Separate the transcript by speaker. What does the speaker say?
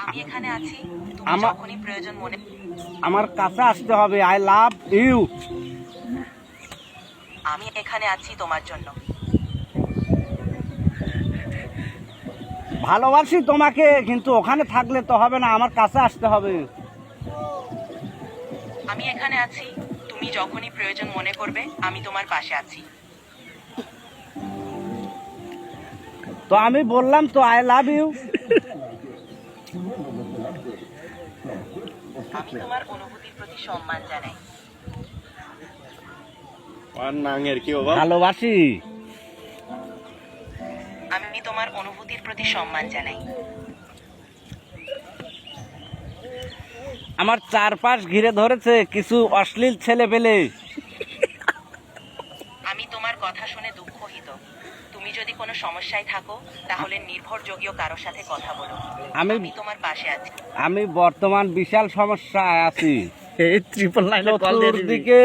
Speaker 1: আমি এখানে আছি, তুমি
Speaker 2: আমার
Speaker 1: যখনই প্রয়োজন মনে।
Speaker 2: আমার কাছে আসতে হবে। I love you.
Speaker 1: আমি এখানে আছি তোমার জন্য।
Speaker 2: ভালোবাসি তোমাকে, কিন্তু ওখানে থাকলে তো হবে না, আমার কাছে আসতে হবে।
Speaker 1: আমি এখানে আছি, তুমি যখনই প্রয়োজন মনে করবে আমি তোমার পাশে আছি।
Speaker 2: তো আমি বললাম তো আই লাভ ইউ।
Speaker 1: আমি তোমার অনুভূতির প্রতি সম্মান জানাই।
Speaker 2: ভালোবাসি।
Speaker 1: আমি তোমার অনুভূতির প্রতি সম্মান জানাই।
Speaker 2: আমার চারপাশ ঘিরে ধরেছে কিছু অশ্লীল ছেলে পেলে।
Speaker 1: আমি তোমার কথা শুনে দুঃখিত। তুমি যদি কোনো সমস্যায় থাকো তাহলে নির্ভরযোগ্য কারোর সাথে কথা বলো।
Speaker 2: আমি
Speaker 1: আমি তোমার পাশে আছি।
Speaker 2: আমি বর্তমান বিশাল সমস্যায় আছি।
Speaker 3: এই ট্রিপল লাইনে কল দিয়ে দিবি।
Speaker 2: চতুর্দিকে